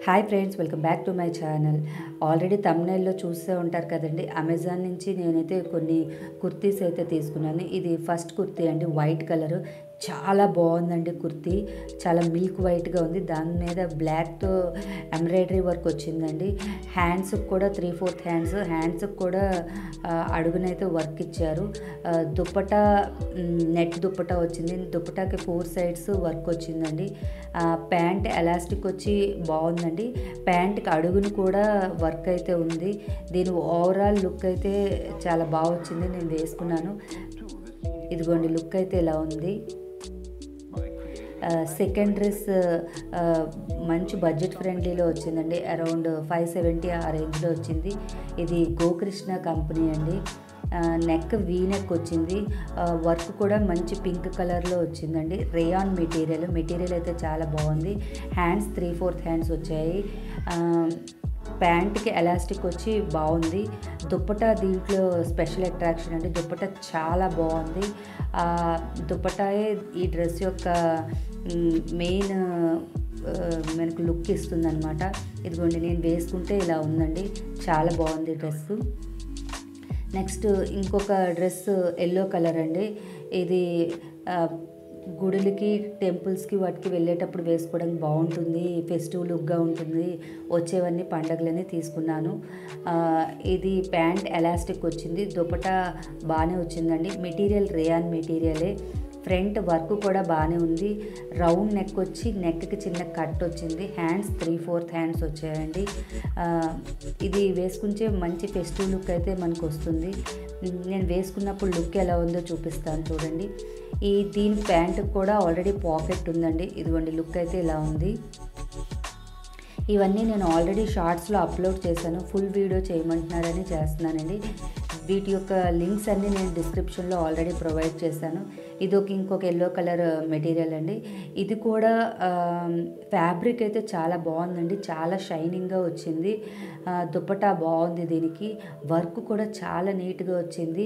Hi friends, welcome back to my channel. Already థంబ్నెయిల్లో చూసే ఉంటారు కదండి. అమెజాన్ నుంచి నేనైతే కొన్ని కుర్తీస్ అయితే తీసుకున్నాను. ఇది ఫస్ట్ కుర్తీ అండి, వైట్ కలరు. చాలా బాగుందండి కుర్తీ. చాలా మిల్క్ వైట్గా ఉంది. దాని మీద బ్లాక్తో ఎంబ్రాయిడరీ వర్క్ వచ్చిందండి. హ్యాండ్స్కి కూడా 3/4 హ్యాండ్స్కి కూడా అడుగునైతే వర్క్ ఇచ్చారు. దుప్పటా నెట్ దుప్పటా వచ్చింది. దుప్పటాకి 4 సైడ్స్ వర్క్ వచ్చిందండి. ప్యాంట్ ఎలాస్టిక్ వచ్చి బాగుందండి. ప్యాంట్కి అడుగును కూడా వర్క్ అయితే ఉంది. దీని ఓవరాల్ లుక్ అయితే చాలా బాగా వచ్చింది. నేను వేసుకున్నాను. ఇదిగోండి లుక్ అయితే ఇలా ఉంది. సెకండ్ డ్రెస్ మంచి బడ్జెట్ ఫ్రెండ్లీలో వచ్చిందండి. అరౌండ్ 570 ఆ రేంజ్లో వచ్చింది. ఇది గోకృష్ణ కంపెనీ అండి. నెక్ వీ నెక్ వచ్చింది. వర్క్ కూడా మంచి పింక్ కలర్లో వచ్చిందండి. రేయాన్ మెటీరియల్ అయితే చాలా బాగుంది. హ్యాండ్స్ 3/4 హ్యాండ్స్ వచ్చాయి. ప్యాంట్కి ఎలాస్టిక్ వచ్చి బాగుంది. దుప్పటా దీంట్లో స్పెషల్ అట్రాక్షన్ అండి. దుప్పటా చాలా బాగుంది. దుప్పటాయే ఈ డ్రెస్ యొక్క మెయిన్ మనకు లుక్ ఇస్తుంది అనమాట. ఇదిగోండి నేను వేసుకుంటే ఇలా ఉందండి. చాలా బాగుంది డ్రెస్సు. నెక్స్ట్ ఇంకొక డ్రెస్ ఎల్లో కలర్ అండి. ఇది గుడులకి టెంపుల్స్కి వాటికి వెళ్ళేటప్పుడు వేసుకోవడానికి బాగుంటుంది. ఫెస్టివ్ లుక్గా ఉంటుంది. వచ్చేవన్నీ పండగలని తీసుకున్నాను. ఇది ప్యాంట్ ఎలాస్టిక్ వచ్చింది. దుపట్టా బాగానే వచ్చిందండి. మెటీరియల్ రేయాన్ మెటీరియలే. ఫ్రంట్ వర్క్ కూడా బాగానే ఉంది. రౌండ్ నెక్ వచ్చి నెక్కి చిన్న కట్ వచ్చింది. హ్యాండ్స్ 3/4 హ్యాండ్స్ వచ్చాయండి. ఇది వేసుకుంటే మంచి ఫెస్టివ్ లుక్ అయితే మనకు వస్తుంది. నేను వేసుకున్నప్పుడు లుక్ ఎలా ఉందో చూపిస్తాను చూడండి. దీని ప్యాంటుకు కూడా ఆల్రెడీ పాకెట్ ఉందండి. ఇదిగోండి లుక్ అయితే ఇలా ఉంది. ఇవన్నీ నేను ఆల్రెడీ షార్ట్స్లో అప్లోడ్ చేశాను. ఫుల్ వీడియో చేయమంటున్నారని చేస్తున్నానండి. వీటి యొక్క లింక్స్ అన్నీ నేను డిస్క్రిప్షన్లో ఆల్రెడీ ప్రొవైడ్ చేశాను. ఇది ఇంకొక ఎల్లో కలర్ మెటీరియల్ అండి. ఇది కూడా ఫ్యాబ్రిక్ అయితే చాలా బాగుందండి. చాలా షైనింగ్గా వచ్చింది. దుపట్టా బాగుంది. దీనికి వర్క్ కూడా చాలా నీట్గా వచ్చింది.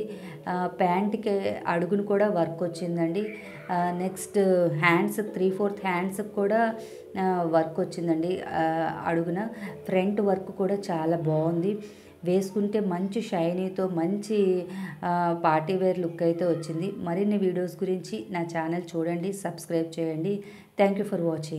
ప్యాంట్కి అడుగును కూడా వర్క్ వచ్చిందండి. నెక్స్ట్ హ్యాండ్స్ 3/4 హ్యాండ్స్కి కూడా వర్క్ వచ్చిందండి. అడుగున ఫ్రంట్ వర్క్ కూడా చాలా బాగుంది. వేసుకుంటే మంచి షైనీతో మంచి పార్టీ వేర్ లుక్ అయితే వచ్చింది. మరిన్ని వీడియోస్ గురించి నా ఛానల్ చూడండి, సబ్స్క్రైబ్ చేయండి. Thank you for watching.